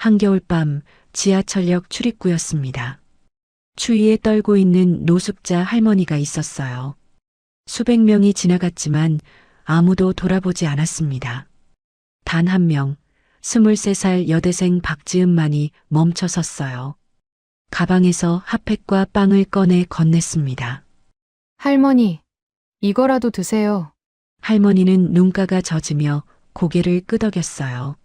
한겨울밤 지하철역 출입구였습니다. 추위에 떨고 있는 노숙자 할머니가 있었어요. 수백 명이 지나갔지만 아무도 돌아보지 않았습니다. 단 한 명, 23살 여대생 박지은만이 멈춰 섰어요. 가방에서 핫팩과 빵을 꺼내 건넸습니다. 할머니, 이거라도 드세요. 할머니는 눈가가 젖으며 고개를 끄덕였어요.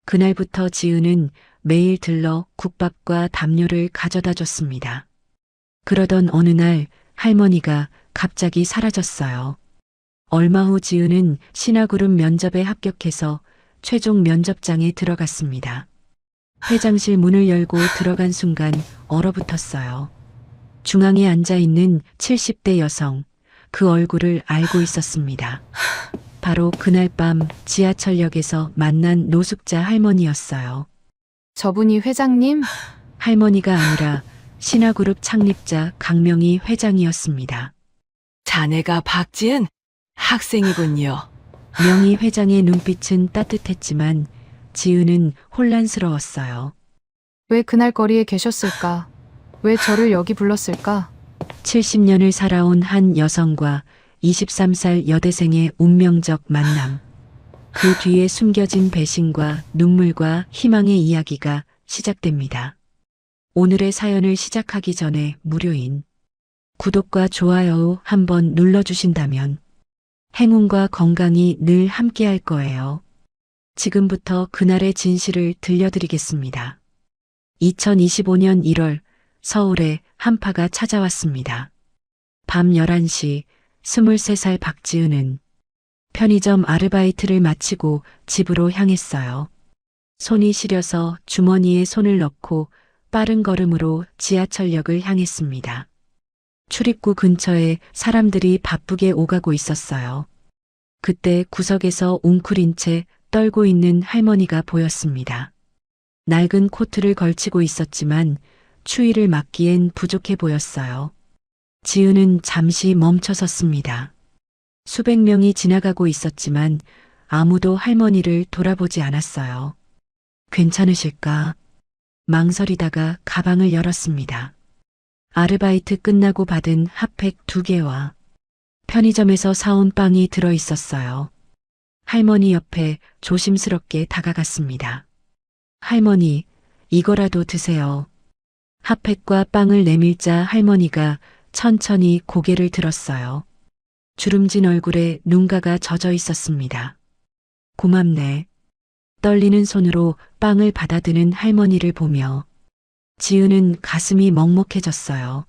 그날부터 지은은 매일 들러 국밥과 담요를 가져다 줬습니다. 그러던 어느 날 할머니가 갑자기 사라졌어요. 얼마 후 지은은 신화그룹 면접에 합격해서 최종 면접장에 들어갔습니다. 회장실 문을 열고 들어간 순간 얼어붙었어요. 중앙에 앉아 있는 70대 여성, 그 얼굴을 알고 있었습니다. 바로 그날 밤 지하철역에서 만난 노숙자 할머니였어요. 저분이 회장님? 할머니가 아니라 신화그룹 창립자 강명희 회장이었습니다. 자네가 박지은 학생이군요. 명희 회장의 눈빛은 따뜻했지만 지은은 혼란스러웠어요. 왜 그날 거리에 계셨을까? 왜 저를 여기 불렀을까? 70년을 살아온 한 여성과 23살 여대생의 운명적 만남. 그 뒤에 숨겨진 배신과 눈물과 희망의 이야기가 시작됩니다. 오늘의 사연을 시작하기 전에 무료인 구독과 좋아요 한번 눌러주신다면 행운과 건강이 늘 함께할 거예요. 지금부터 그날의 진실을 들려드리겠습니다. 2025년 1월 서울에 한파가 찾아왔습니다. 밤 11시 23살 박지은은 편의점 아르바이트를 마치고 집으로 향했어요. 손이 시려서 주머니에 손을 넣고 빠른 걸음으로 지하철역을 향했습니다. 출입구 근처에 사람들이 바쁘게 오가고 있었어요. 그때 구석에서 웅크린 채 떨고 있는 할머니가 보였습니다. 낡은 코트를 걸치고 있었지만 추위를 막기엔 부족해 보였어요. 지은은 잠시 멈춰 섰습니다. 수백 명이 지나가고 있었지만 아무도 할머니를 돌아보지 않았어요. 괜찮으실까? 망설이다가 가방을 열었습니다. 아르바이트 끝나고 받은 핫팩 2개와 편의점에서 사온 빵이 들어 있었어요. 할머니 옆에 조심스럽게 다가갔습니다. 할머니, 이거라도 드세요. 핫팩과 빵을 내밀자 할머니가 천천히 고개를 들었어요. 주름진 얼굴에 눈가가 젖어 있었습니다. 고맙네. 떨리는 손으로 빵을 받아드는 할머니를 보며 지은은 가슴이 먹먹해졌어요.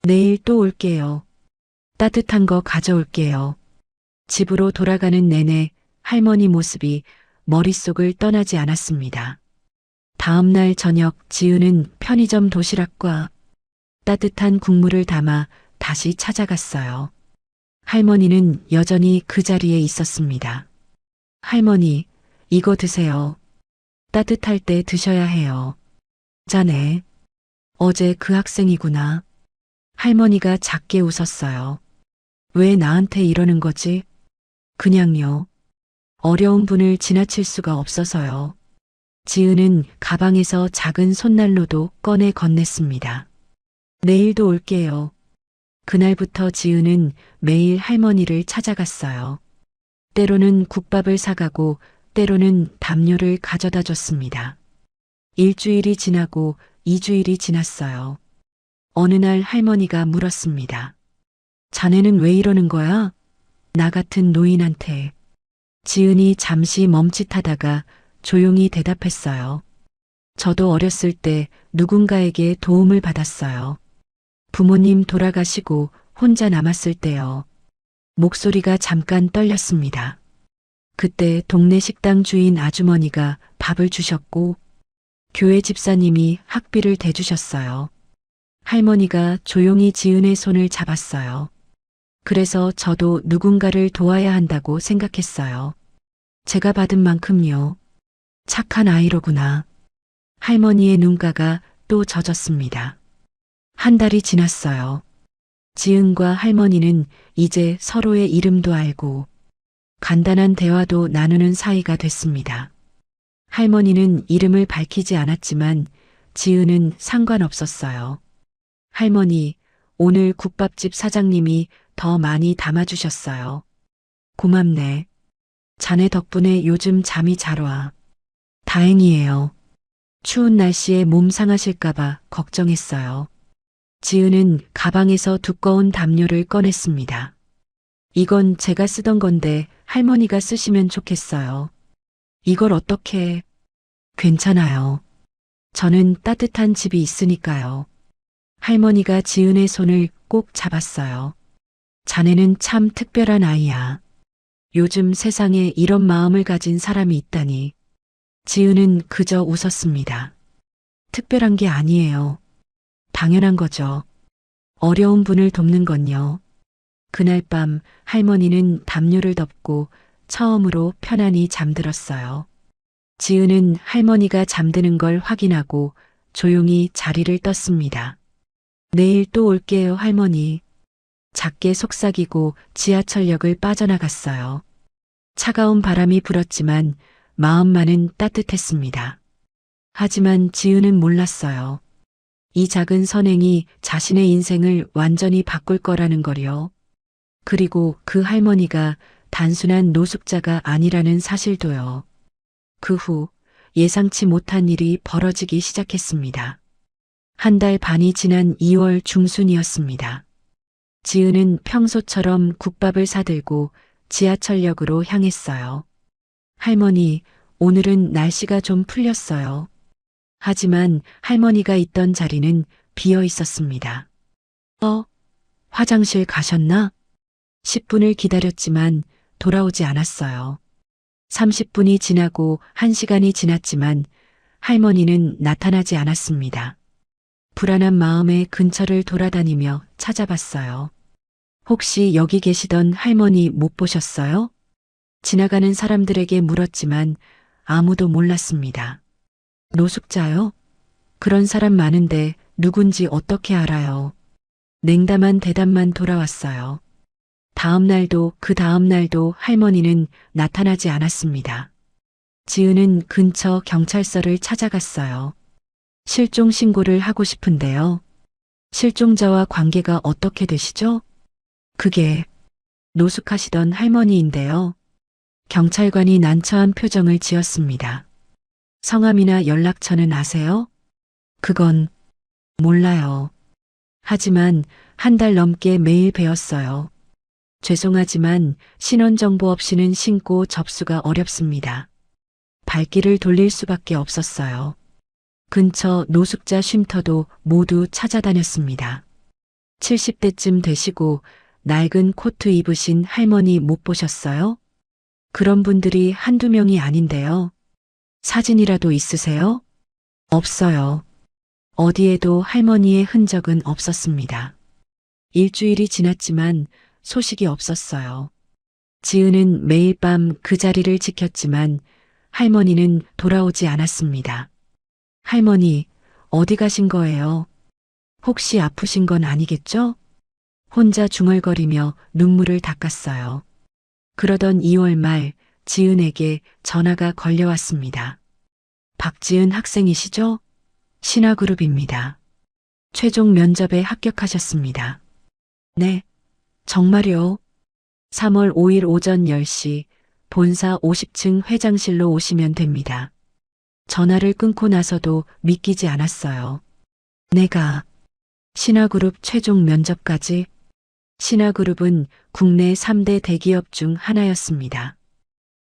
내일 또 올게요. 따뜻한 거 가져올게요. 집으로 돌아가는 내내 할머니 모습이 머릿속을 떠나지 않았습니다. 다음 날 저녁 지은은 편의점 도시락과 따뜻한 국물을 담아 다시 찾아갔어요. 할머니는 여전히 그 자리에 있었습니다. 할머니, 이거 드세요. 따뜻할 때 드셔야 해요. 자네, 어제 그 학생이구나. 할머니가 작게 웃었어요. 왜 나한테 이러는 거지? 그냥요. 어려운 분을 지나칠 수가 없어서요. 지은은 가방에서 작은 손난로도 꺼내 건넸습니다. 내일도 올게요. 그날부터 지은은 매일 할머니를 찾아갔어요. 때로는 국밥을 사가고 때로는 담요를 가져다 줬습니다. 일주일이 지나고 2주일이 지났어요. 어느 날 할머니가 물었습니다. 자네는 왜 이러는 거야? 나 같은 노인한테. 지은이 잠시 멈칫하다가 조용히 대답했어요. 저도 어렸을 때 누군가에게 도움을 받았어요. 부모님 돌아가시고 혼자 남았을 때요. 목소리가 잠깐 떨렸습니다. 그때 동네 식당 주인 아주머니가 밥을 주셨고 교회 집사님이 학비를 대주셨어요. 할머니가 조용히 지은의 손을 잡았어요. 그래서 저도 누군가를 도와야 한다고 생각했어요. 제가 받은 만큼요. 착한 아이로구나. 할머니의 눈가가 또 젖었습니다. 한 달이 지났어요. 지은과 할머니는 이제 서로의 이름도 알고 간단한 대화도 나누는 사이가 됐습니다. 할머니는 이름을 밝히지 않았지만 지은은 상관없었어요. 할머니, 오늘 국밥집 사장님이 더 많이 담아주셨어요. 고맙네. 자네 덕분에 요즘 잠이 잘 와. 다행이에요. 추운 날씨에 몸 상하실까봐 걱정했어요. 지은은 가방에서 두꺼운 담요를 꺼냈습니다. 이건 제가 쓰던 건데 할머니가 쓰시면 좋겠어요. 이걸 어떻게? 괜찮아요. 저는 따뜻한 집이 있으니까요. 할머니가 지은의 손을 꼭 잡았어요. 자네는 참 특별한 아이야. 요즘 세상에 이런 마음을 가진 사람이 있다니. 지은은 그저 웃었습니다. 특별한 게 아니에요. 당연한 거죠. 어려운 분을 돕는 건요. 그날 밤 할머니는 담요를 덮고 처음으로 편안히 잠들었어요. 지은은 할머니가 잠드는 걸 확인하고 조용히 자리를 떴습니다. 내일 또 올게요, 할머니. 작게 속삭이고 지하철역을 빠져나갔어요. 차가운 바람이 불었지만 마음만은 따뜻했습니다. 하지만 지은은 몰랐어요. 이 작은 선행이 자신의 인생을 완전히 바꿀 거라는 걸요. 그리고 그 할머니가 단순한 노숙자가 아니라는 사실도요. 그 후 예상치 못한 일이 벌어지기 시작했습니다. 한 달 반이 지난 2월 중순이었습니다. 지은은 평소처럼 국밥을 사들고 지하철역으로 향했어요. 할머니, 오늘은 날씨가 좀 풀렸어요. 하지만 할머니가 있던 자리는 비어 있었습니다. 화장실 가셨나? 10분을 기다렸지만 돌아오지 않았어요. 30분이 지나고 1시간이 지났지만 할머니는 나타나지 않았습니다. 불안한 마음에 근처를 돌아다니며 찾아봤어요. 혹시 여기 계시던 할머니 못 보셨어요? 지나가는 사람들에게 물었지만 아무도 몰랐습니다. 노숙자요? 그런 사람 많은데 누군지 어떻게 알아요? 냉담한 대답만 돌아왔어요. 다음 날도 그 다음 날도 할머니는 나타나지 않았습니다. 지은은 근처 경찰서를 찾아갔어요. 실종 신고를 하고 싶은데요. 실종자와 관계가 어떻게 되시죠? 그게 노숙하시던 할머니인데요. 경찰관이 난처한 표정을 지었습니다. 성함이나 연락처는 아세요? 그건 몰라요. 하지만 한 달 넘게 매일 뵈었어요. 죄송하지만 신원 정보 없이는 신고 접수가 어렵습니다. 발길을 돌릴 수밖에 없었어요. 근처 노숙자 쉼터도 모두 찾아다녔습니다. 70대쯤 되시고 낡은 코트 입으신 할머니 못 보셨어요? 그런 분들이 한두 명이 아닌데요. 사진이라도 있으세요? 없어요. 어디에도 할머니의 흔적은 없었습니다. 일주일이 지났지만 소식이 없었어요. 지은은 매일 밤 그 자리를 지켰지만 할머니는 돌아오지 않았습니다. 할머니, 어디 가신 거예요? 혹시 아프신 건 아니겠죠? 혼자 중얼거리며 눈물을 닦았어요. 그러던 2월 말 지은에게 전화가 걸려왔습니다. 박지은 학생이시죠? 신화그룹입니다. 최종 면접에 합격하셨습니다. 네, 정말요? 3월 5일 오전 10시 본사 50층 회장실로 오시면 됩니다. 전화를 끊고 나서도 믿기지 않았어요. 내가 신화그룹 최종 면접까지? 신화그룹은 국내 3대 대기업 중 하나였습니다.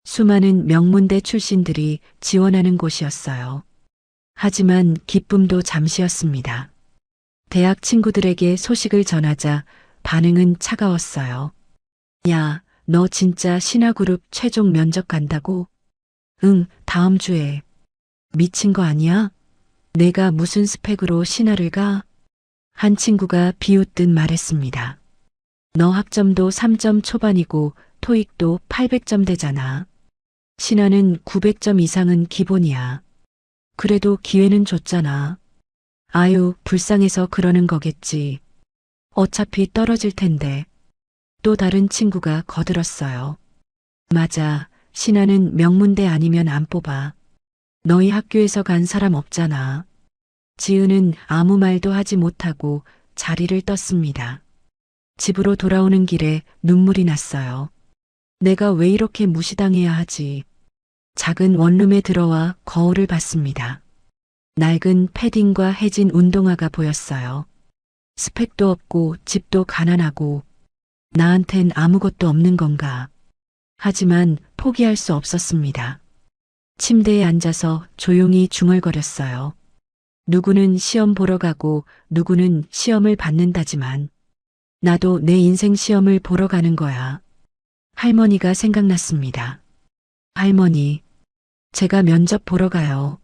수많은 명문대 출신들이 지원하는 곳이었어요. 하지만 기쁨도 잠시였습니다. 대학 친구들에게 소식을 전하자 반응은 차가웠어요. 야, 너 진짜 신화그룹 최종 면접 간다고? 응, 다음 주에. 미친 거 아니야? 내가 무슨 스펙으로 신화를 가? 한 친구가 비웃듯 말했습니다. 너 학점도 3점 초반이고 토익도 800점 되잖아. 신화는 900점 이상은 기본이야. 그래도 기회는 줬잖아. 아유, 불쌍해서 그러는 거겠지. 어차피 떨어질 텐데. 또 다른 친구가 거들었어요. 맞아, 신화는 명문대 아니면 안 뽑아. 너희 학교에서 간 사람 없잖아. 지은은 아무 말도 하지 못하고 자리를 떴습니다. 집으로 돌아오는 길에 눈물이 났어요. 내가 왜 이렇게 무시당해야 하지? 작은 원룸에 들어와 거울을 봤습니다. 낡은 패딩과 해진 운동화가 보였어요. 스펙도 없고 집도 가난하고 나한텐 아무것도 없는 건가. 하지만 포기할 수 없었습니다. 침대에 앉아서 조용히 중얼거렸어요. 누구는 시험 보러 가고 누구는 시험을 받는다지만 나도 내 인생 시험을 보러 가는 거야. 할머니가 생각났습니다. 할머니, 제가 면접 보러 가요.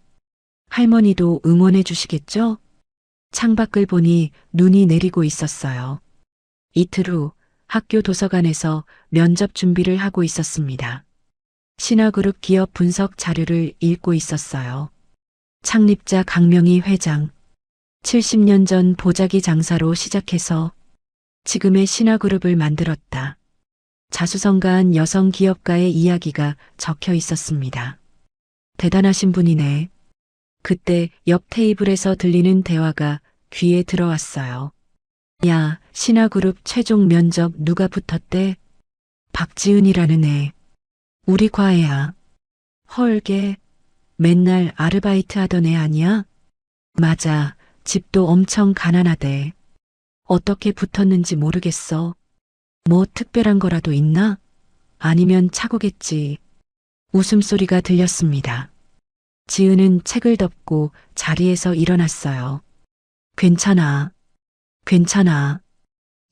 할머니도 응원해 주시겠죠? 창밖을 보니 눈이 내리고 있었어요. 이틀 후 학교 도서관에서 면접 준비를 하고 있었습니다. 신화그룹 기업 분석 자료를 읽고 있었어요. 창립자 강명희 회장, 70년 전 보자기 장사로 시작해서 지금의 신화그룹을 만들었다. 자수성가한 여성 기업가의 이야기가 적혀 있었습니다. 대단하신 분이네. 그때 옆 테이블에서 들리는 대화가 귀에 들어왔어요. 야, 신화그룹 최종 면접 누가 붙었대? 박지은이라는 애. 우리 과애야. 헐게. 맨날 아르바이트 하던 애 아니야? 맞아. 집도 엄청 가난하대. 어떻게 붙었는지 모르겠어. 뭐 특별한 거라도 있나? 아니면 착오겠지. 웃음소리가 들렸습니다. 지은은 책을 덮고 자리에서 일어났어요. 괜찮아. 괜찮아.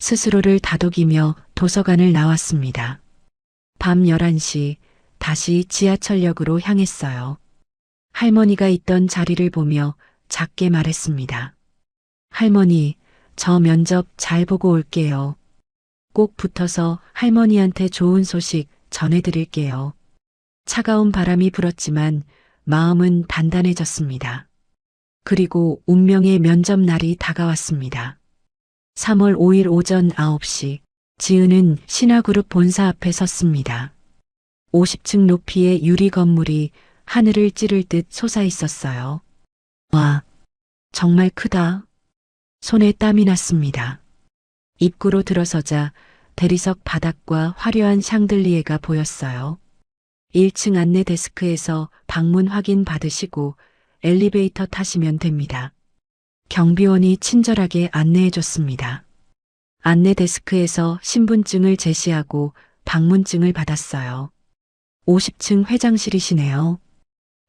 스스로를 다독이며 도서관을 나왔습니다. 밤 11시 다시 지하철역으로 향했어요. 할머니가 있던 자리를 보며 작게 말했습니다. 할머니, 저 면접 잘 보고 올게요. 꼭 붙어서 할머니한테 좋은 소식 전해드릴게요. 차가운 바람이 불었지만 마음은 단단해졌습니다. 그리고 운명의 면접 날이 다가왔습니다. 3월 5일 오전 9시, 지은은 신화그룹 본사 앞에 섰습니다. 50층 높이의 유리 건물이 하늘을 찌를 듯 솟아 있었어요. 와, 정말 크다. 손에 땀이 났습니다. 입구로 들어서자 대리석 바닥과 화려한 샹들리에가 보였어요. 1층 안내 데스크에서 방문 확인 받으시고 엘리베이터 타시면 됩니다. 경비원이 친절하게 안내해 줬습니다. 안내 데스크에서 신분증을 제시하고 방문증을 받았어요. 50층 회장실이시네요.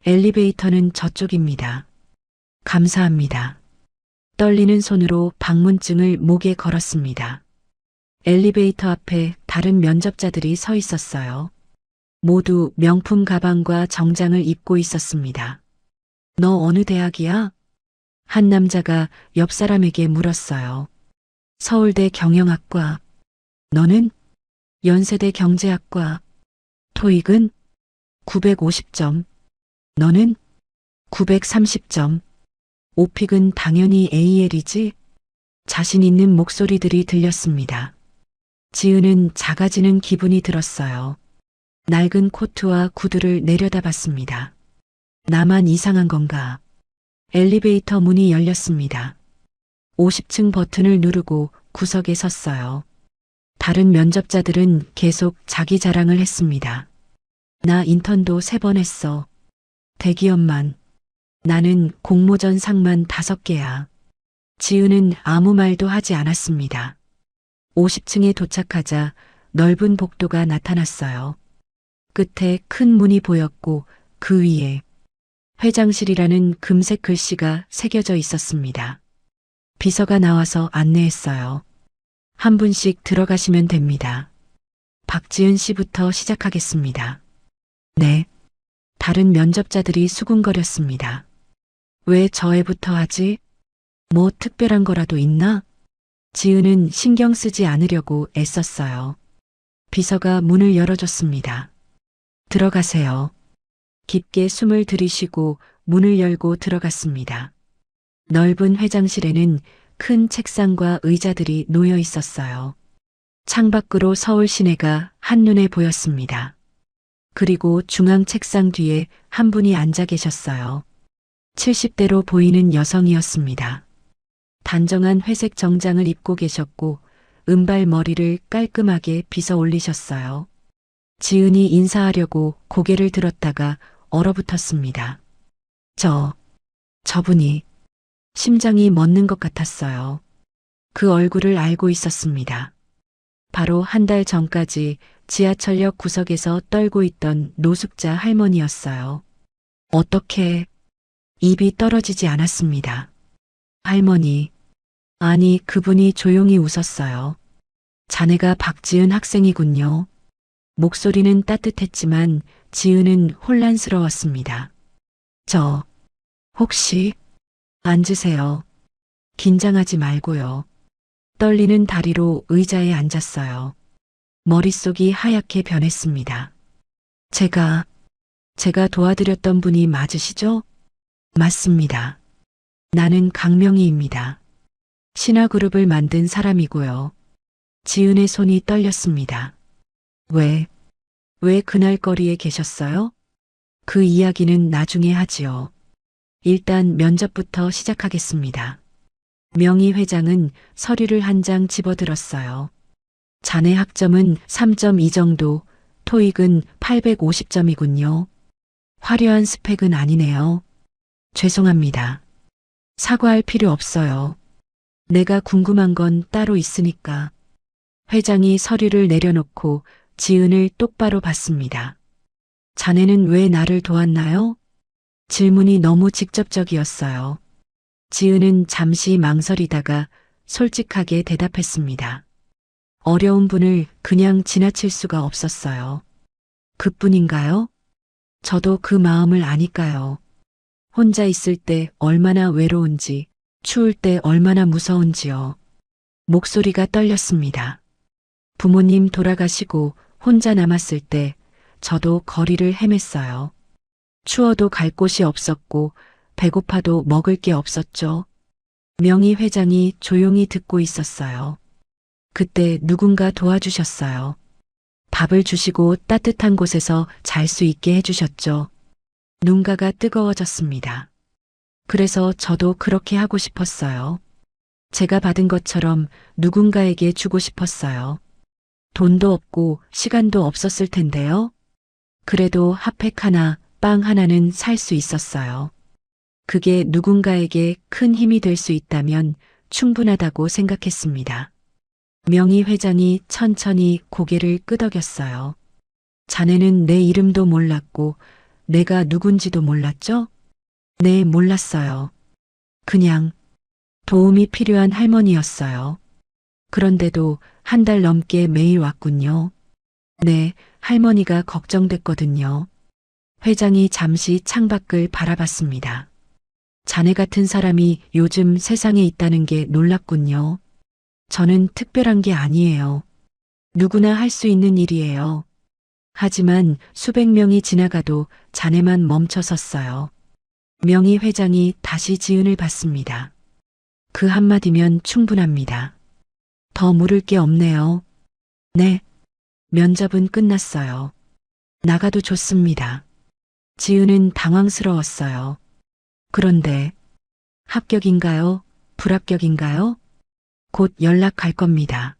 엘리베이터는 저쪽입니다. 감사합니다. 떨리는 손으로 방문증을 목에 걸었습니다. 엘리베이터 앞에 다른 면접자들이 서 있었어요. 모두 명품 가방과 정장을 입고 있었습니다. 너 어느 대학이야? 한 남자가 옆 사람에게 물었어요. 서울대 경영학과. 너는? 연세대 경제학과. 토익은? 950점. 너는? 930점. 오픽은 당연히 AL이지? 자신 있는 목소리들이 들렸습니다. 지은은 작아지는 기분이 들었어요. 낡은 코트와 구두를 내려다봤습니다. 나만 이상한 건가? 엘리베이터 문이 열렸습니다. 50층 버튼을 누르고 구석에 섰어요. 다른 면접자들은 계속 자기 자랑을 했습니다. 나 인턴도 3번 했어. 대기업만. 나는 공모전 상만 5개야. 지은은 아무 말도 하지 않았습니다. 50층에 도착하자 넓은 복도가 나타났어요. 끝에 큰 문이 보였고 그 위에 회장실이라는 금색 글씨가 새겨져 있었습니다. 비서가 나와서 안내했어요. 한 분씩 들어가시면 됩니다. 박지은 씨부터 시작하겠습니다. 네. 다른 면접자들이 수군거렸습니다. 왜 저 애부터 하지? 뭐 특별한 거라도 있나? 지은은 신경 쓰지 않으려고 애썼어요. 비서가 문을 열어줬습니다. 들어가세요. 깊게 숨을 들이쉬고 문을 열고 들어갔습니다. 넓은 회장실에는 큰 책상과 의자들이 놓여 있었어요. 창밖으로 서울 시내가 한눈에 보였습니다. 그리고 중앙 책상 뒤에 한 분이 앉아 계셨어요. 70대로 보이는 여성이었습니다. 단정한 회색 정장을 입고 계셨고 은발 머리를 깔끔하게 빗어 올리셨어요. 지은이 인사하려고 고개를 들었다가 얼어붙었습니다. 저분이 심장이 멎는 것 같았어요. 그 얼굴을 알고 있었습니다. 바로 한 달 전까지 지하철역 구석에서 떨고 있던 노숙자 할머니였어요. 어떻게 입이 떨어지지 않았습니다. 할머니, 아니 그분이 조용히 웃었어요. 자네가 박지은 학생이군요. 목소리는 따뜻했지만 지은은 혼란스러웠습니다. 혹시 앉으세요. 긴장하지 말고요. 떨리는 다리로 의자에 앉았어요. 머릿속이 하얗게 변했습니다. 제가 도와드렸던 분이 맞으시죠? 맞습니다. 나는 강명희입니다. 신화그룹을 만든 사람이고요. 지은의 손이 떨렸습니다. 왜 그날 거리에 계셨어요? 그 이야기는 나중에 하지요. 일단 면접부터 시작하겠습니다. 명희 회장은 서류를 한 장 집어들었어요. 자네 학점은 3.2 정도, 토익은 850점이군요. 화려한 스펙은 아니네요. 죄송합니다. 사과할 필요 없어요. 내가 궁금한 건 따로 있으니까. 회장이 서류를 내려놓고 지은을 똑바로 봤습니다. 자네는 왜 나를 도왔나요? 질문이 너무 직접적이었어요. 지은은 잠시 망설이다가 솔직하게 대답했습니다. 어려운 분을 그냥 지나칠 수가 없었어요. 그뿐인가요? 저도 그 마음을 아니까요. 혼자 있을 때 얼마나 외로운지, 추울 때 얼마나 무서운지요. 목소리가 떨렸습니다. 부모님 돌아가시고 혼자 남았을 때 저도 거리를 헤맸어요. 추워도 갈 곳이 없었고 배고파도 먹을 게 없었죠. 명희 회장이 조용히 듣고 있었어요. 그때 누군가 도와주셨어요. 밥을 주시고 따뜻한 곳에서 잘 수 있게 해주셨죠. 눈가가 뜨거워졌습니다. 그래서 저도 그렇게 하고 싶었어요. 제가 받은 것처럼 누군가에게 주고 싶었어요. 돈도 없고 시간도 없었을 텐데요. 그래도 핫팩 하나, 빵 하나는 살 수 있었어요. 그게 누군가에게 큰 힘이 될 수 있다면 충분하다고 생각했습니다. 명희 회장이 천천히 고개를 끄덕였어요. 자네는 내 이름도 몰랐고 내가 누군지도 몰랐죠? 네, 몰랐어요. 그냥 도움이 필요한 할머니였어요. 그런데도 한 달 넘게 매일 왔군요. 네, 할머니가 걱정됐거든요. 회장이 잠시 창밖을 바라봤습니다. 자네 같은 사람이 요즘 세상에 있다는 게 놀랍군요. 저는 특별한 게 아니에요. 누구나 할 수 있는 일이에요. 하지만 수백 명이 지나가도 자네만 멈춰 섰어요. 명희 회장이 다시 지은을 봤습니다. 그 한마디면 충분합니다. 더 물을 게 없네요. 네. 면접은 끝났어요. 나가도 좋습니다. 지은은 당황스러웠어요. 그런데 합격인가요? 불합격인가요? 곧 연락할 겁니다.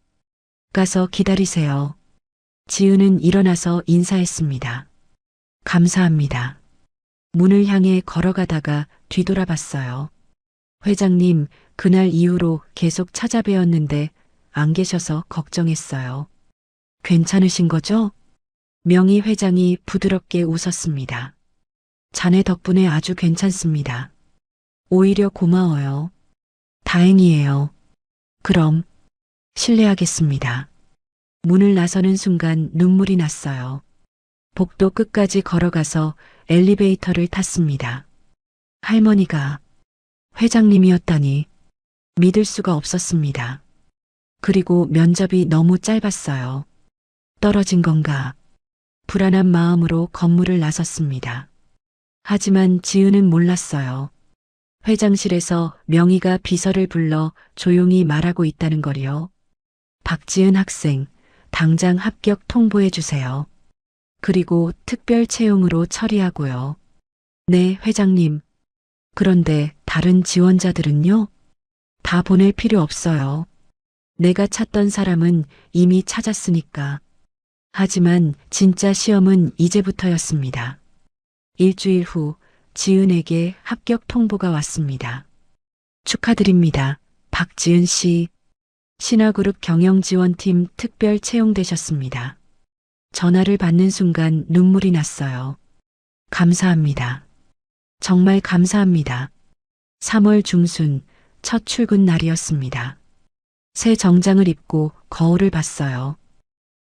가서 기다리세요. 지은은 일어나서 인사했습니다. 감사합니다. 문을 향해 걸어가다가 뒤돌아봤어요. 회장님, 그날 이후로 계속 찾아뵈었는데 안 계셔서 걱정했어요. 괜찮으신 거죠? 명희 회장이 부드럽게 웃었습니다. 자네 덕분에 아주 괜찮습니다. 오히려 고마워요. 다행이에요. 그럼 실례하겠습니다. 문을 나서는 순간 눈물이 났어요. 복도 끝까지 걸어가서 엘리베이터를 탔습니다. 할머니가 회장님이었다니 믿을 수가 없었습니다. 그리고 면접이 너무 짧았어요. 떨어진 건가? 불안한 마음으로 건물을 나섰습니다. 하지만 지은은 몰랐어요. 회장실에서 명희가 비서를 불러 조용히 말하고 있다는 걸요. 박지은 학생, 당장 합격 통보해 주세요. 그리고 특별 채용으로 처리하고요. 네, 회장님. 그런데 다른 지원자들은요? 다 보낼 필요 없어요. 내가 찾던 사람은 이미 찾았으니까. 하지만 진짜 시험은 이제부터였습니다. 일주일 후 지은에게 합격 통보가 왔습니다. 축하드립니다. 박지은 씨. 신화그룹 경영지원팀 특별 채용되셨습니다. 전화를 받는 순간 눈물이 났어요. 감사합니다. 정말 감사합니다. 3월 중순 첫 출근 날이었습니다. 새 정장을 입고 거울을 봤어요.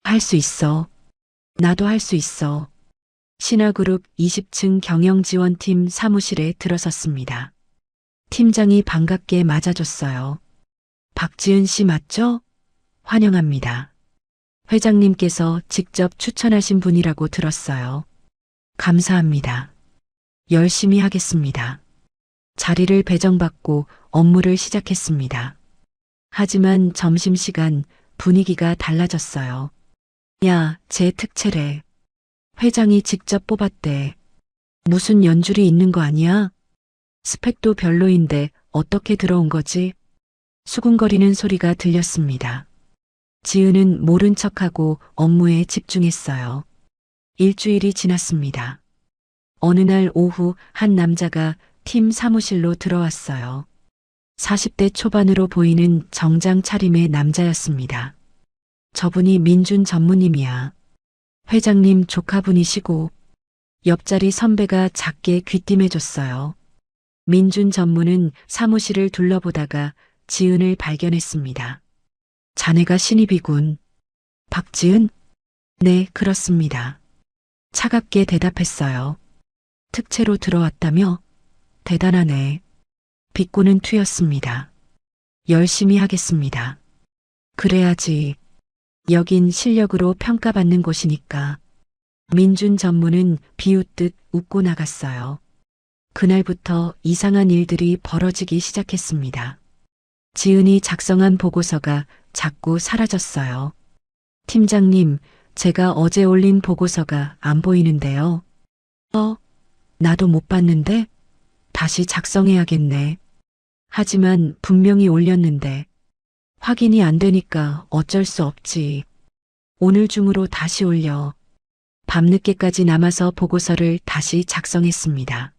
할 수 있어. 나도 할 수 있어. 신화그룹 20층 경영지원팀 사무실에 들어섰습니다. 팀장이 반갑게 맞아줬어요. 박지은 씨 맞죠? 환영합니다. 회장님께서 직접 추천하신 분이라고 들었어요. 감사합니다. 열심히 하겠습니다. 자리를 배정받고 업무를 시작했습니다. 하지만 점심시간 분위기가 달라졌어요. 야, 제 특채래. 회장이 직접 뽑았대. 무슨 연줄이 있는 거 아니야? 스펙도 별로인데 어떻게 들어온 거지? 수군거리는 소리가 들렸습니다. 지은은 모른 척하고 업무에 집중했어요. 일주일이 지났습니다. 어느 날 오후 한 남자가 팀 사무실로 들어왔어요. 40대 초반으로 보이는 정장 차림의 남자였습니다. 저분이 민준 전무님이야. 회장님 조카분이시고 옆자리 선배가 작게 귀띔해줬어요. 민준 전무는 사무실을 둘러보다가 지은을 발견했습니다. 자네가 신입이군. 박지은? 네, 그렇습니다. 차갑게 대답했어요. 특채로 들어왔다며? 대단하네. 비꼬는 투였습니다. 열심히 하겠습니다. 그래야지. 여긴 실력으로 평가받는 곳이니까. 민준 전무는 비웃듯 웃고 나갔어요. 그날부터 이상한 일들이 벌어지기 시작했습니다. 지은이 작성한 보고서가 자꾸 사라졌어요. 팀장님, 제가 어제 올린 보고서가 안 보이는데요. 나도 못 봤는데? 다시 작성해야겠네. 하지만 분명히 올렸는데 확인이 안 되니까 어쩔 수 없지. 오늘 중으로 다시 올려. 밤늦게까지 남아서 보고서를 다시 작성했습니다.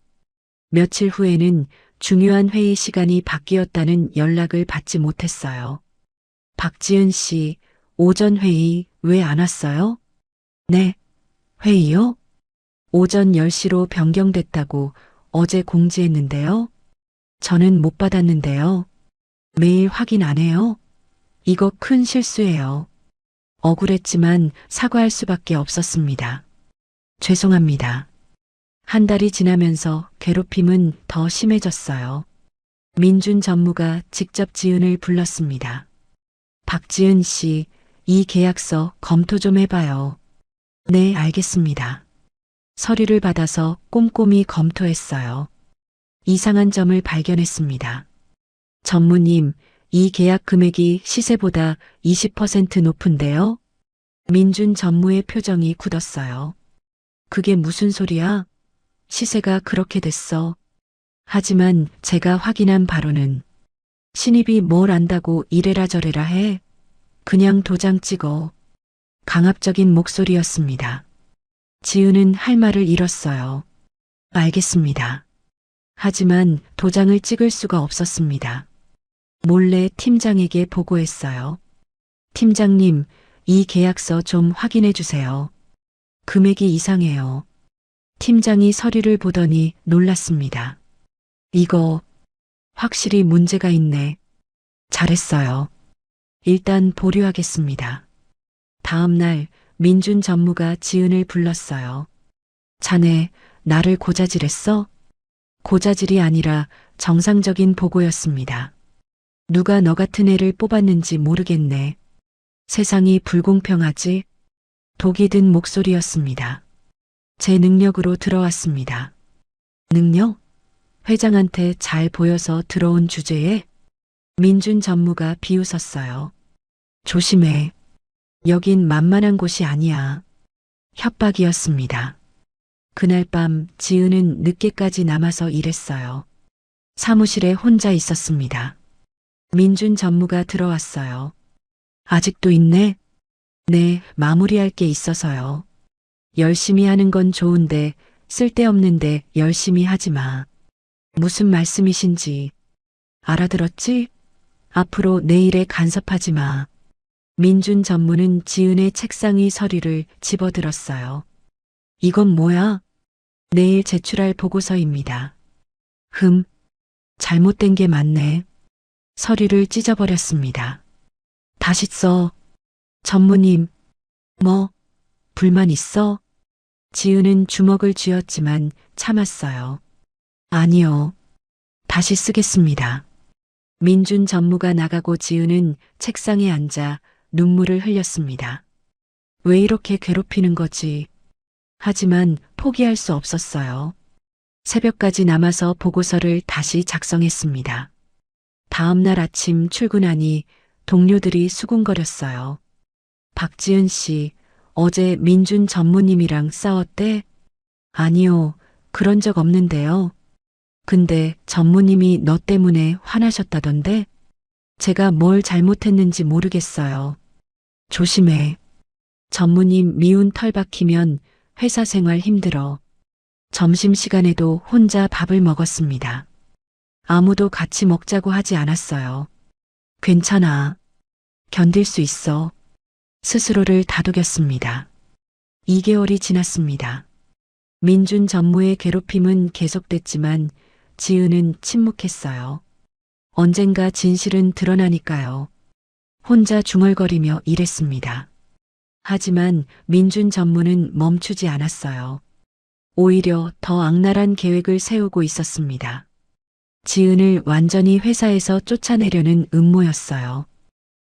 며칠 후에는 중요한 회의 시간이 바뀌었다는 연락을 받지 못했어요. 박지은 씨, 오전 회의 왜 안 왔어요? 네, 회의요? 오전 10시로 변경됐다고 어제 공지했는데요. 저는 못 받았는데요. 매일 확인 안 해요? 이거 큰 실수예요. 억울했지만 사과할 수밖에 없었습니다. 죄송합니다. 한 달이 지나면서 괴롭힘은 더 심해졌어요. 민준 전무가 직접 지은을 불렀습니다. 박지은 씨, 이 계약서 검토 좀 해봐요. 네, 알겠습니다. 서류를 받아서 꼼꼼히 검토했어요. 이상한 점을 발견했습니다. 전무님, 이 계약 금액이 시세보다 20% 높은데요? 민준 전무의 표정이 굳었어요. 그게 무슨 소리야? 시세가 그렇게 됐어. 하지만 제가 확인한 바로는 신입이 뭘 안다고 이래라 저래라 해. 그냥 도장 찍어. 강압적인 목소리였습니다. 지은은 할 말을 잃었어요. 알겠습니다. 하지만 도장을 찍을 수가 없었습니다. 몰래 팀장에게 보고했어요. 팀장님, 이 계약서 좀 확인해 주세요. 금액이 이상해요. 팀장이 서류를 보더니 놀랐습니다. 이거 확실히 문제가 있네. 잘했어요. 일단 보류하겠습니다. 다음 날 민준 전무가 지은을 불렀어요. 자네, 나를 고자질했어? 고자질이 아니라 정상적인 보고였습니다. 누가 너 같은 애를 뽑았는지 모르겠네. 세상이 불공평하지? 독이 든 목소리였습니다. 제 능력으로 들어왔습니다. 능력? 회장한테 잘 보여서 들어온 주제에? 민준 전무가 비웃었어요. 조심해. 여긴 만만한 곳이 아니야. 협박이었습니다. 그날 밤 지은은 늦게까지 남아서 일했어요. 사무실에 혼자 있었습니다. 민준 전무가 들어왔어요. 아직도 있네? 네, 마무리할 게 있어서요. 열심히 하는 건 좋은데 쓸데없는데 열심히 하지 마. 무슨 말씀이신지 알아들었지? 앞으로 내 일에 간섭하지 마. 민준 전무는 지은의 책상 위 서류를 집어들었어요. 이건 뭐야? 내일 제출할 보고서입니다. 잘못된 게 맞네. 서류를 찢어버렸습니다. 다시 써. 전무님, 뭐, 불만 있어? 지은은 주먹을 쥐었지만 참았어요. 아니요. 다시 쓰겠습니다. 민준 전무가 나가고 지은은 책상에 앉아 눈물을 흘렸습니다. 왜 이렇게 괴롭히는 거지? 하지만 포기할 수 없었어요. 새벽까지 남아서 보고서를 다시 작성했습니다. 다음 날 아침 출근하니 동료들이 수군거렸어요. 박지은 씨, 어제 민준 전무님이랑 싸웠대? 아니요, 그런 적 없는데요. 근데 전무님이 너 때문에 화나셨다던데? 제가 뭘 잘못했는지 모르겠어요. 조심해. 전무님 미운 털 박히면 회사 생활 힘들어. 점심시간에도 혼자 밥을 먹었습니다. 아무도 같이 먹자고 하지 않았어요. 괜찮아. 견딜 수 있어. 스스로를 다독였습니다. 2개월이 지났습니다. 민준 전무의 괴롭힘은 계속됐지만 지은은 침묵했어요. 언젠가 진실은 드러나니까요. 혼자 중얼거리며 일했습니다. 하지만 민준 전무는 멈추지 않았어요. 오히려 더 악랄한 계획을 세우고 있었습니다. 지은을 완전히 회사에서 쫓아내려는 음모였어요.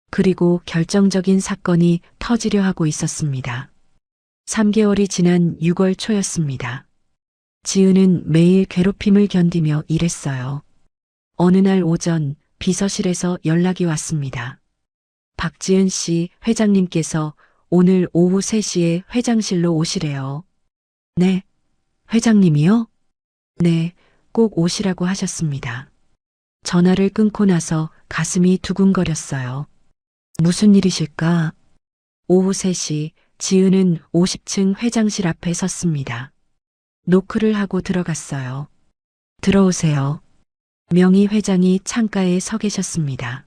그리고 결정적인 사건이 터지려 하고 있었습니다. 3개월이 지난 6월 초였습니다. 지은은 매일 괴롭힘을 견디며 일했어요. 어느 날 오전 비서실에서 연락이 왔습니다. 박지은 씨 회장님께서 오늘 오후 3시에 회장실로 오시래요. 네, 회장님이요? 네, 꼭 오시라고 하셨습니다. 전화를 끊고 나서 가슴이 두근거렸어요. 무슨 일이실까? 오후 3시 지은은 50층 회장실 앞에 섰습니다. 노크를 하고 들어갔어요. 들어오세요. 명희 회장이 창가에 서 계셨습니다.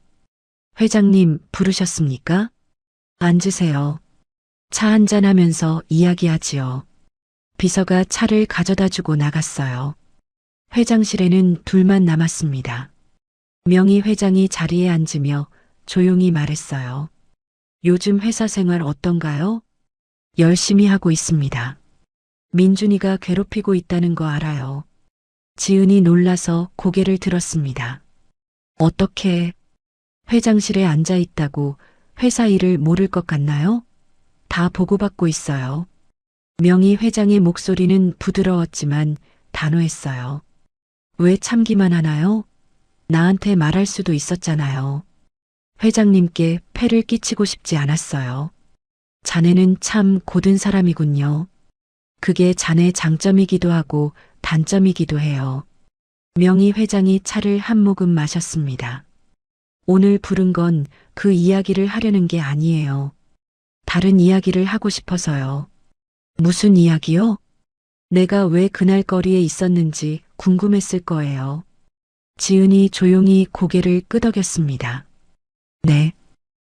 회장님 부르셨습니까? 앉으세요. 차 한잔 하면서 이야기하지요. 비서가 차를 가져다 주고 나갔어요. 회장실에는 둘만 남았습니다. 명희 회장이 자리에 앉으며 조용히 말했어요. 요즘 회사 생활 어떤가요? 열심히 하고 있습니다. 민준이가 괴롭히고 있다는 거 알아요. 지은이 놀라서 고개를 들었습니다. 어떻게 회장실에 앉아 있다고 회사 일을 모를 것 같나요? 다 보고받고 있어요. 명희 회장의 목소리는 부드러웠지만 단호했어요. 왜 참기만 하나요? 나한테 말할 수도 있었잖아요. 회장님께 폐를 끼치고 싶지 않았어요. 자네는 참 고든 사람이군요. 그게 자네 장점이기도 하고 단점이기도 해요. 명희 회장이 차를 한 모금 마셨습니다. 오늘 부른 건 그 이야기를 하려는 게 아니에요. 다른 이야기를 하고 싶어서요. 무슨 이야기요? 내가 왜 그날 거리에 있었는지 궁금했을 거예요. 지은이 조용히 고개를 끄덕였습니다. 네,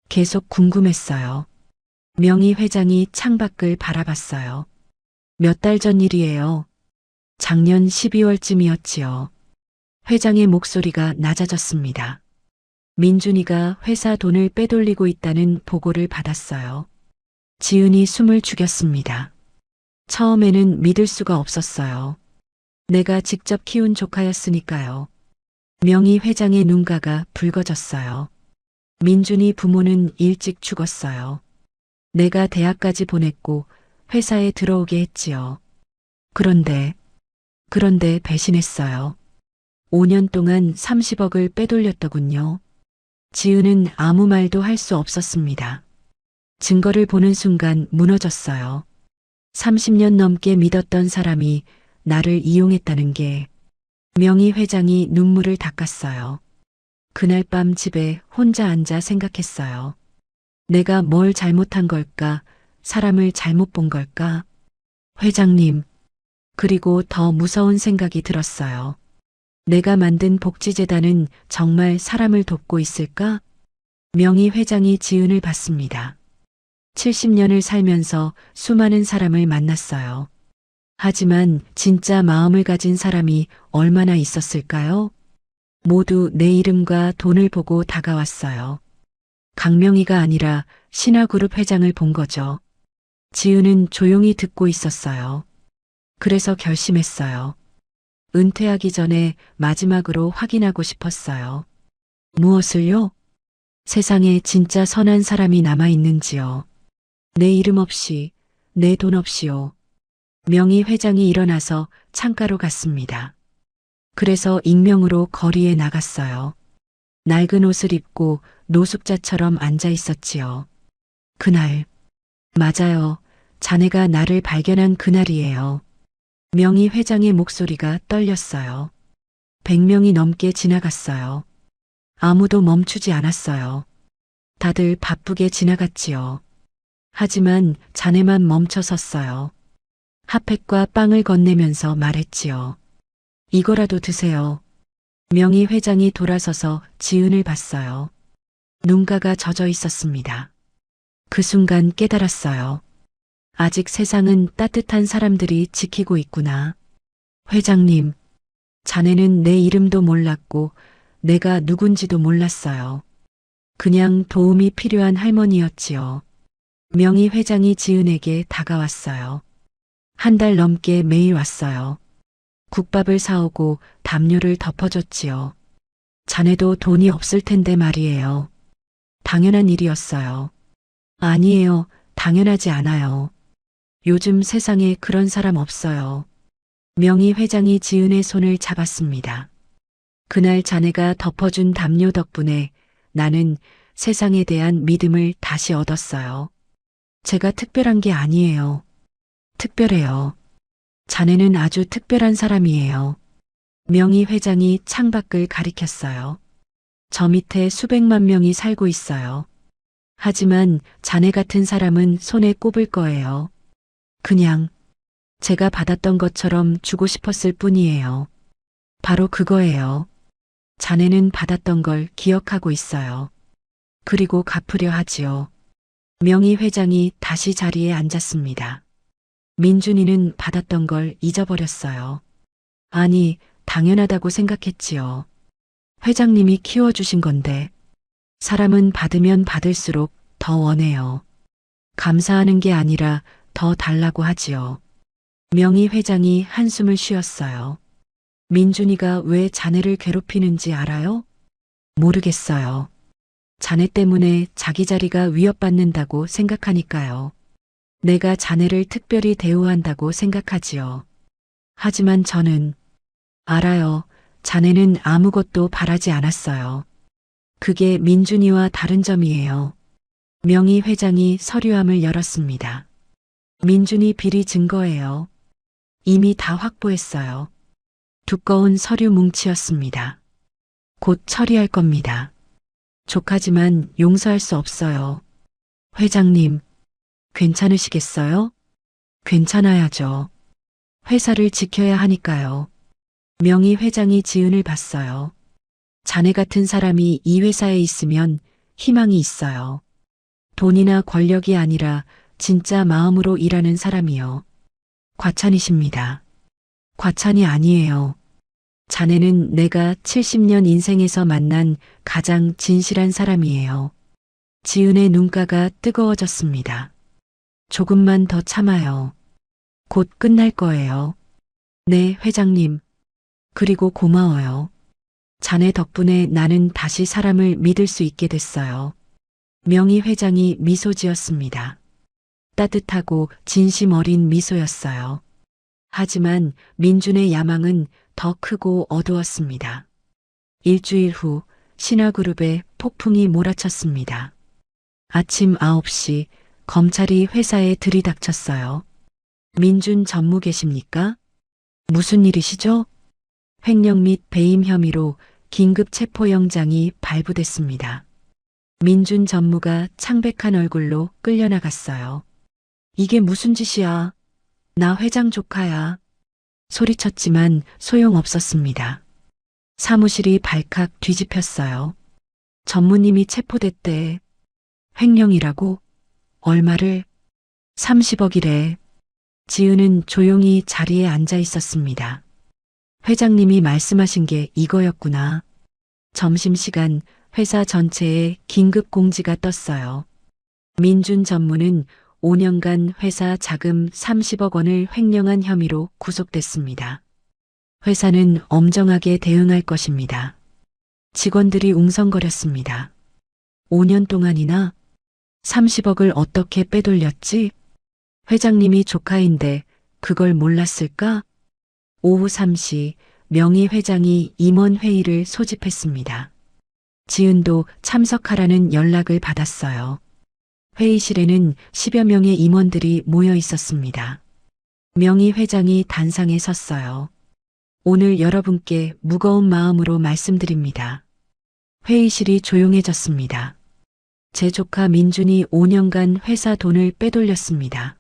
계속 궁금했어요. 명희 회장이 창밖을 바라봤어요. 몇 달 전 일이에요. 작년 12월쯤이었지요. 회장의 목소리가 낮아졌습니다. 민준이가 회사 돈을 빼돌리고 있다는 보고를 받았어요. 지은이 숨을 죽였습니다. 처음에는 믿을 수가 없었어요. 내가 직접 키운 조카였으니까요. 명희 회장의 눈가가 붉어졌어요. 민준이 부모는 일찍 죽었어요. 내가 대학까지 보냈고 회사에 들어오게 했지요. 그런데 배신했어요. 5년 동안 30억을 빼돌렸더군요. 지은은 아무 말도 할 수 없었습니다. 증거를 보는 순간 무너졌어요. 30년 넘게 믿었던 사람이 나를 이용했다는 게 명희 회장이 눈물을 닦았어요. 그날 밤 집에 혼자 앉아 생각했어요. 내가 뭘 잘못한 걸까? 사람을 잘못 본 걸까? 회장님, 그리고 더 무서운 생각이 들었어요. 내가 만든 복지재단은 정말 사람을 돕고 있을까? 명희 회장이 지은을 받습니다. 70년을 살면서 수많은 사람을 만났어요. 하지만 진짜 마음을 가진 사람이 얼마나 있었을까요? 모두 내 이름과 돈을 보고 다가왔어요. 강명희가 아니라 신화그룹 회장을 본 거죠. 지은은 조용히 듣고 있었어요. 그래서 결심했어요. 은퇴하기 전에 마지막으로 확인하고 싶었어요. 무엇을요? 세상에 진짜 선한 사람이 남아있는지요. 내 이름 없이, 내 돈 없이요. 명희 회장이 일어나서 창가로 갔습니다. 그래서 익명으로 거리에 나갔어요. 낡은 옷을 입고 노숙자처럼 앉아 있었지요. 그날, 맞아요. 자네가 나를 발견한 그날이에요. 명희 회장의 목소리가 떨렸어요. 100명이 넘게 지나갔어요. 아무도 멈추지 않았어요. 다들 바쁘게 지나갔지요. 하지만 자네만 멈춰 섰어요. 핫팩과 빵을 건네면서 말했지요. 이거라도 드세요. 명희 회장이 돌아서서 지은을 봤어요. 눈가가 젖어 있었습니다. 그 순간 깨달았어요. 아직 세상은 따뜻한 사람들이 지키고 있구나. 회장님, 자네는 내 이름도 몰랐고 내가 누군지도 몰랐어요. 그냥 도움이 필요한 할머니였지요. 명희 회장이 지은에게 다가왔어요. 한 달 넘게 매일 왔어요. 국밥을 사오고 담요를 덮어줬지요. 자네도 돈이 없을 텐데 말이에요. 당연한 일이었어요. 아니에요. 당연하지 않아요. 요즘 세상에 그런 사람 없어요. 명희 회장이 지은의 손을 잡았습니다. 그날 자네가 덮어준 담요 덕분에 나는 세상에 대한 믿음을 다시 얻었어요. 제가 특별한 게 아니에요. 특별해요. 자네는 아주 특별한 사람이에요. 명희 회장이 창밖을 가리켰어요. 저 밑에 수백만 명이 살고 있어요. 하지만 자네 같은 사람은 손에 꼽을 거예요. 그냥 제가 받았던 것처럼 주고 싶었을 뿐이에요. 바로 그거예요. 자네는 받았던 걸 기억하고 있어요. 그리고 갚으려 하지요. 명희 회장이 다시 자리에 앉았습니다. 민준이는 받았던 걸 잊어버렸어요. 아니, 당연하다고 생각했지요. 회장님이 키워주신 건데, 사람은 받으면 받을수록 더 원해요. 감사하는 게 아니라 더 달라고 하지요. 명희 회장이 한숨을 쉬었어요. 민준이가 왜 자네를 괴롭히는지 알아요? 모르겠어요. 자네 때문에 자기 자리가 위협받는다고 생각하니까요. 내가 자네를 특별히 대우한다고 생각하지요. 하지만 저는 알아요. 자네는 아무것도 바라지 않았어요. 그게 민준이와 다른 점이에요. 명희 회장이 서류함을 열었습니다. 민준이 비리 증거예요. 이미 다 확보했어요. 두꺼운 서류 뭉치였습니다. 곧 처리할 겁니다. 족하지만 용서할 수 없어요. 회장님, 괜찮으시겠어요? 괜찮아야죠. 회사를 지켜야 하니까요. 명희 회장이 지은을 봤어요. 자네 같은 사람이 이 회사에 있으면 희망이 있어요. 돈이나 권력이 아니라 진짜 마음으로 일하는 사람이요. 과찬이십니다. 과찬이 아니에요. 자네는 내가 70년 인생에서 만난 가장 진실한 사람이에요. 지은의 눈가가 뜨거워졌습니다. 조금만 더 참아요. 곧 끝날 거예요. 네, 회장님. 그리고 고마워요. 자네 덕분에 나는 다시 사람을 믿을 수 있게 됐어요. 명희 회장이 미소 지었습니다. 따뜻하고 진심 어린 미소였어요. 하지만 민준의 야망은 더 크고 어두웠습니다. 일주일 후 신화그룹에 폭풍이 몰아쳤습니다. 아침 9시 검찰이 회사에 들이닥쳤어요. 민준 전무 계십니까? 무슨 일이시죠? 횡령 및 배임 혐의로 긴급 체포영장이 발부됐습니다. 민준 전무가 창백한 얼굴로 끌려나갔어요. 이게 무슨 짓이야? 나 회장 조카야. 소리쳤지만 소용없었습니다. 사무실이 발칵 뒤집혔어요. 전무님이 체포됐대. 횡령이라고? 얼마를? 30억이래. 지은은 조용히 자리에 앉아 있었습니다. 회장님이 말씀하신 게 이거였구나. 점심시간 회사 전체에 긴급 공지가 떴어요. 민준 전무는 5년간 회사 자금 30억 원을 횡령한 혐의로 구속됐습니다. 회사는 엄정하게 대응할 것입니다. 직원들이 웅성거렸습니다. 5년 동안이나 30억을 어떻게 빼돌렸지? 회장님이 조카인데 그걸 몰랐을까? 오후 3시 명의 회장이 임원회의를 소집했습니다. 지은도 참석하라는 연락을 받았어요. 회의실에는 10여 명의 임원들이 모여 있었습니다. 명의 회장이 단상에 섰어요. 오늘 여러분께 무거운 마음으로 말씀드립니다. 회의실이 조용해졌습니다. 제 조카 민준이 5년간 회사 돈을 빼돌렸습니다.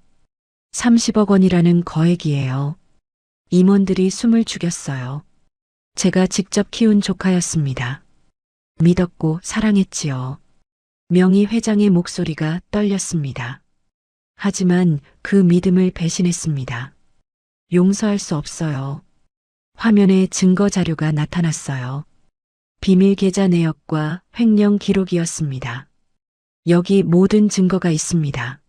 30억 원이라는 거액이에요. 임원들이 숨을 죽였어요. 제가 직접 키운 조카였습니다. 믿었고 사랑했지요. 명의 회장의 목소리가 떨렸습니다. 하지만 그 믿음을 배신했습니다. 용서할 수 없어요. 화면에 증거 자료가 나타났어요. 비밀 계좌 내역과 횡령 기록이었습니다. 여기 모든 증거가 있습니다.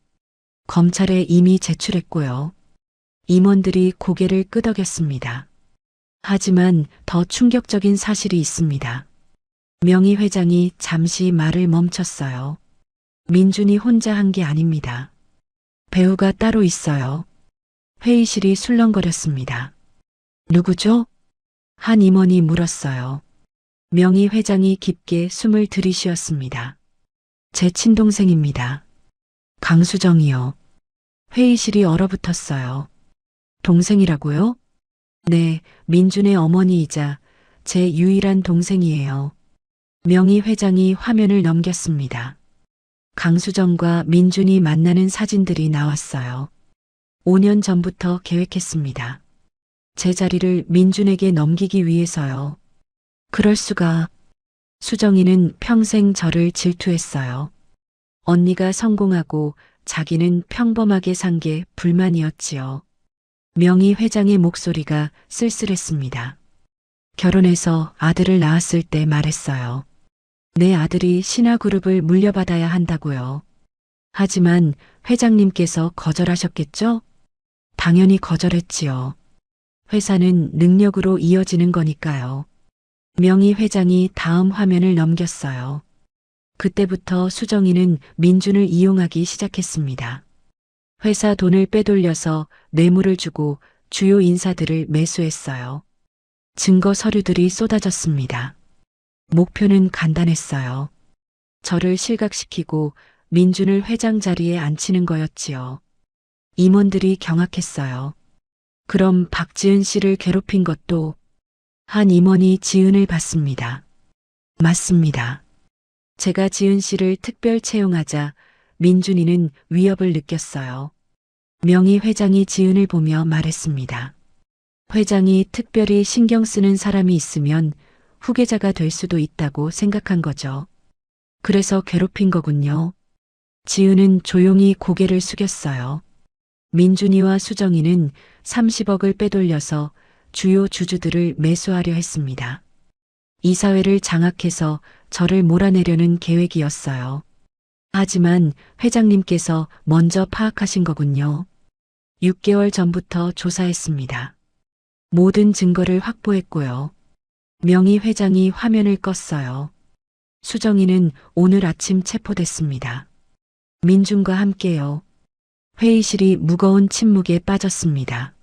검찰에 이미 제출했고요. 임원들이 고개를 끄덕였습니다. 하지만 더 충격적인 사실이 있습니다. 명의 회장이 잠시 말을 멈췄어요. 민준이 혼자 한 게 아닙니다. 배우가 따로 있어요. 회의실이 술렁거렸습니다. 누구죠? 한 임원이 물었어요. 명의 회장이 깊게 숨을 들이쉬었습니다. 제 친동생입니다. 강수정이요. 회의실이 얼어붙었어요. 동생이라고요? 네, 민준의 어머니이자 제 유일한 동생이에요. 명의 회장이 화면을 넘겼습니다. 강수정과 민준이 만나는 사진들이 나왔어요. 5년 전부터 계획했습니다. 제 자리를 민준에게 넘기기 위해서요. 그럴 수가. 수정이는 평생 저를 질투했어요. 언니가 성공하고 자기는 평범하게 산 게 불만이었지요. 명의 회장의 목소리가 쓸쓸했습니다. 결혼해서 아들을 낳았을 때 말했어요. 내 아들이 신화그룹을 물려받아야 한다고요. 하지만 회장님께서 거절하셨겠죠? 당연히 거절했지요. 회사는 능력으로 이어지는 거니까요. 명의 회장이 다음 화면을 넘겼어요. 그때부터 수정이는 민준을 이용하기 시작했습니다. 회사 돈을 빼돌려서 뇌물을 주고 주요 인사들을 매수했어요. 증거 서류들이 쏟아졌습니다. 목표는 간단했어요. 저를 실각시키고 민준을 회장 자리에 앉히는 거였지요. 임원들이 경악했어요. 그럼 박지은 씨를 괴롭힌 것도? 한 임원이 지은을 봤습니다. 맞습니다. 제가 지은 씨를 특별 채용하자 민준이는 위협을 느꼈어요. 명의 회장이 지은을 보며 말했습니다. 회장이 특별히 신경 쓰는 사람이 있으면 후계자가 될 수도 있다고 생각한 거죠. 그래서 괴롭힌 거군요. 지은은 조용히 고개를 숙였어요. 민준이와 수정이는 30억을 빼돌려서 주요 주주들을 매수하려 했습니다. 이사회를 장악해서 저를 몰아내려는 계획이었어요. 하지만 회장님께서 먼저 파악하신 거군요. 6개월 전부터 조사했습니다. 모든 증거를 확보했고요. 명의 회장이 화면을 껐어요. 수정이는 오늘 아침 체포됐습니다. 민준과 함께요. 회의실이 무거운 침묵에 빠졌습니다.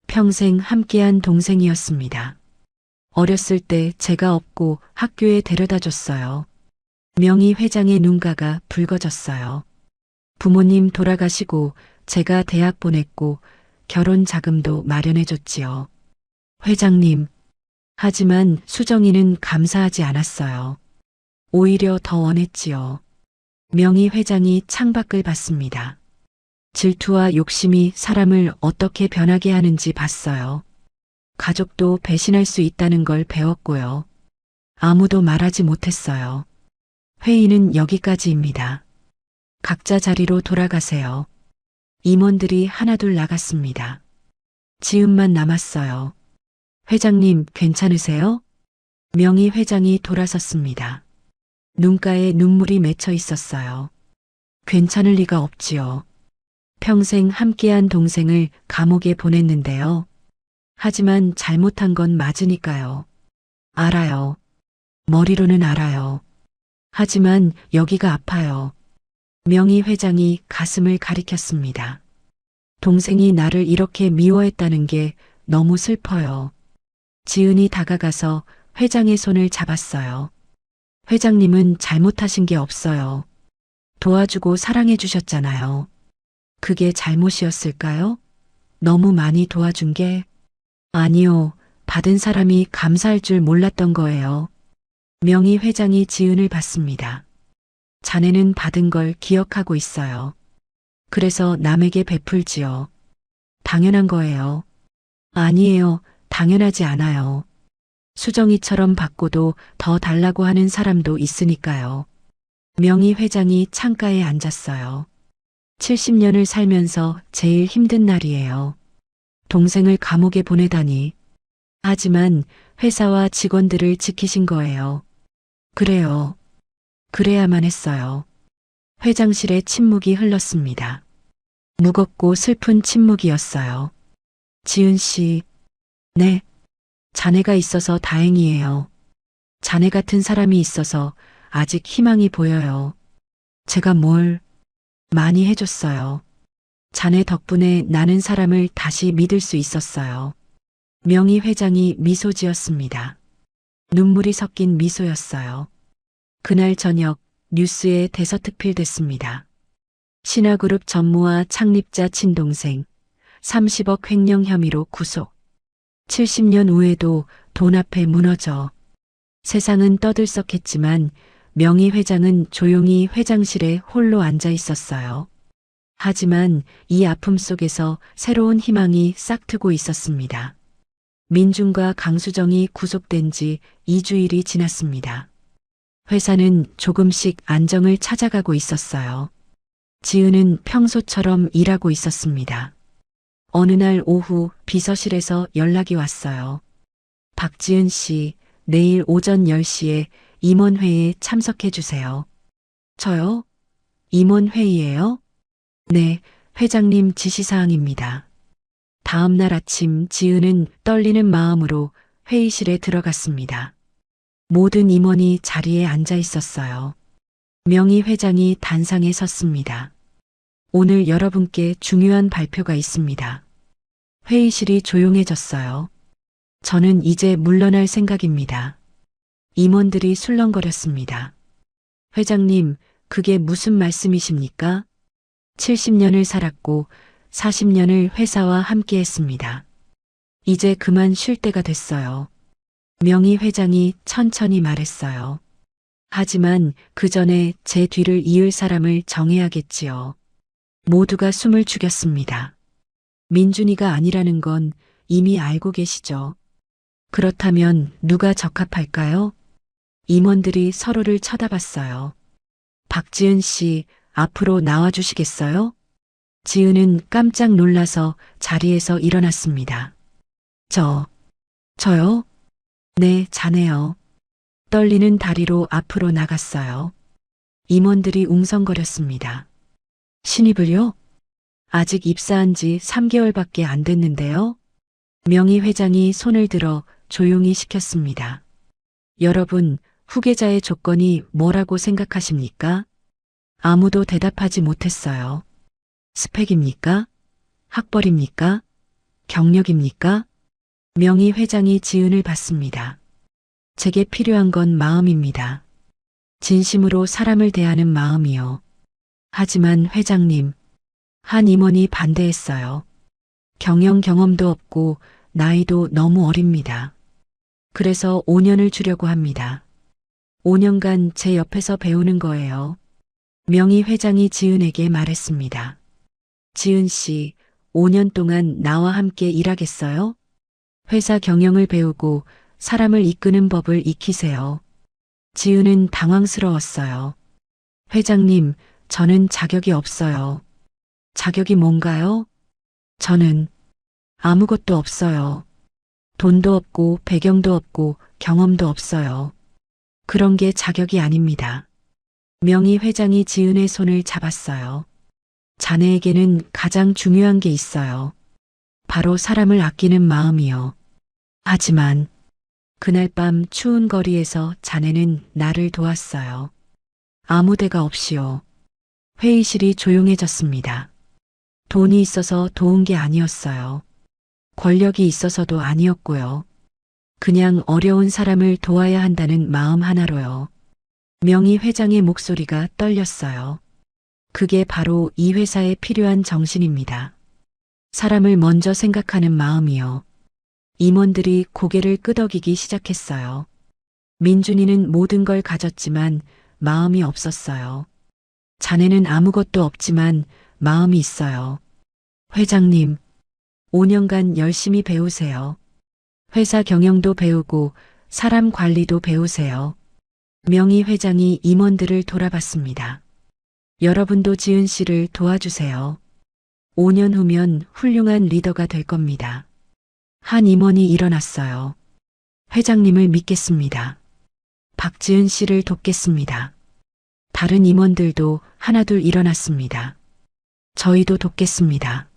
평생 함께한 동생이었습니다. 어렸을 때 제가 업고 학교에 데려다 줬어요. 명의 회장의 눈가가 붉어졌어요. 부모님 돌아가시고 제가 대학 보냈고 결혼 자금도 마련해줬지요. 회장님. 하지만 수정이는 감사하지 않았어요. 오히려 더 원했지요. 명희 회장이 창밖을 봤습니다. 질투와 욕심이 사람을 어떻게 변하게 하는지 봤어요. 가족도 배신할 수 있다는 걸 배웠고요. 아무도 말하지 못했어요. 회의는 여기까지입니다. 각자 자리로 돌아가세요. 임원들이 하나둘 나갔습니다. 지은만 남았어요. 회장님, 괜찮으세요? 명희 회장이 돌아섰습니다. 눈가에 눈물이 맺혀 있었어요. 괜찮을 리가 없지요. 평생 함께한 동생을 감옥에 보냈는데요. 하지만 잘못한 건 맞으니까요. 알아요. 머리로는 알아요. 하지만 여기가 아파요. 명희 회장이 가슴을 가리켰습니다. 동생이 나를 이렇게 미워했다는 게 너무 슬퍼요. 지은이 다가가서 회장의 손을 잡았어요. 회장님은 잘못하신 게 없어요. 도와주고 사랑해 주셨잖아요. 그게 잘못이었을까요? 너무 많이 도와준 게? 아니요. 받은 사람이 감사할 줄 몰랐던 거예요. 명희 회장이 지은을 봤습니다. 자네는 받은 걸 기억하고 있어요. 그래서 남에게 베풀지요. 당연한 거예요. 아니에요. 당연하지 않아요. 수정이처럼 받고도 더 달라고 하는 사람도 있으니까요. 명희 회장이 창가에 앉았어요. 70년을 살면서 제일 힘든 날이에요. 동생을 감옥에 보내다니. 하지만 회사와 직원들을 지키신 거예요. 그래요. 그래야만 했어요. 회장실에 침묵이 흘렀습니다. 무겁고 슬픈 침묵이었어요. 지은 씨. 네. 자네가 있어서 다행이에요. 자네 같은 사람이 있어서 아직 희망이 보여요. 제가 뭘 많이 해줬어요. 자네 덕분에 나는 사람을 다시 믿을 수 있었어요. 명희 회장이 미소 지었습니다. 눈물이 섞인 미소였어요. 그날 저녁 뉴스에 대서특필됐습니다. 신화그룹 전무와 창립자 친동생 30억 횡령 혐의로 구속. 70년 후에도 돈 앞에 무너져. 세상은 떠들썩했지만 명희 회장은 조용히 회장실에 홀로 앉아 있었어요. 하지만 이 아픔 속에서 새로운 희망이 싹트고 있었습니다. 민준과 강수정이 구속된 지 2주일이 지났습니다. 회사는 조금씩 안정을 찾아가고 있었어요. 지은은 평소처럼 일하고 있었습니다. 어느 날 오후 비서실에서 연락이 왔어요. 박지은 씨, 내일 오전 10시에 임원회의에 참석해 주세요. 저요? 임원회의예요? 네, 회장님 지시사항입니다. 다음 날 아침 지은은 떨리는 마음으로 회의실에 들어갔습니다. 모든 임원이 자리에 앉아 있었어요. 명희 회장이 단상에 섰습니다. 오늘 여러분께 중요한 발표가 있습니다. 회의실이 조용해졌어요. 저는 이제 물러날 생각입니다. 임원들이 술렁거렸습니다. 회장님, 그게 무슨 말씀이십니까? 70년을 살았고 40년을 회사와 함께 했습니다. 이제 그만 쉴 때가 됐어요. 명희 회장이 천천히 말했어요. 하지만 그 전에 제 뒤를 이을 사람을 정해야겠지요. 모두가 숨을 죽였습니다. 민준이가 아니라는 건 이미 알고 계시죠. 그렇다면 누가 적합할까요? 임원들이 서로를 쳐다봤어요. 박지은 씨, 앞으로 나와주시겠어요? 지은은 깜짝 놀라서 자리에서 일어났습니다. 저요? 네, 자네요. 떨리는 다리로 앞으로 나갔어요. 임원들이 웅성거렸습니다. 신입을요? 아직 입사한 지 3개월밖에 안 됐는데요. 명희 회장이 손을 들어 조용히 시켰습니다. 여러분, 후계자의 조건이 뭐라고 생각하십니까? 아무도 대답하지 못했어요. 스펙입니까? 학벌입니까? 경력입니까? 명희 회장이 지은을 봤습니다. 제게 필요한 건 마음입니다. 진심으로 사람을 대하는 마음이요. 하지만 회장님, 한 임원이 반대했어요. 경영 경험도 없고 나이도 너무 어립니다. 그래서 5년을 주려고 합니다. 5년간 제 옆에서 배우는 거예요. 명희 회장이 지은에게 말했습니다. 지은 씨, 5년 동안 나와 함께 일하겠어요? 회사 경영을 배우고 사람을 이끄는 법을 익히세요. 지은은 당황스러웠어요. 회장님, 저는 자격이 없어요. 자격이 뭔가요? 저는 아무것도 없어요. 돈도 없고 배경도 없고 경험도 없어요. 그런 게 자격이 아닙니다. 명희 회장이 지은의 손을 잡았어요. 자네에게는 가장 중요한 게 있어요. 바로 사람을 아끼는 마음이요. 하지만 그날 밤 추운 거리에서 자네는 나를 도왔어요. 아무 데가 없이요. 회의실이 조용해졌습니다. 돈이 있어서 도운 게 아니었어요. 권력이 있어서도 아니었고요. 그냥 어려운 사람을 도와야 한다는 마음 하나로요. 명희 회장의 목소리가 떨렸어요. 그게 바로 이 회사에 필요한 정신입니다. 사람을 먼저 생각하는 마음이요. 임원들이 고개를 끄덕이기 시작했어요. 민준이는 모든 걸 가졌지만 마음이 없었어요. 자네는 아무것도 없지만 마음이 있어요. 회장님, 5년간 열심히 배우세요. 회사 경영도 배우고 사람 관리도 배우세요. 명희 회장이 임원들을 돌아봤습니다. 여러분도 지은 씨를 도와주세요. 5년 후면 훌륭한 리더가 될 겁니다. 한 임원이 일어났어요. 회장님을 믿겠습니다. 박지은 씨를 돕겠습니다. 다른 임원들도 하나둘 일어났습니다. 저희도 돕겠습니다.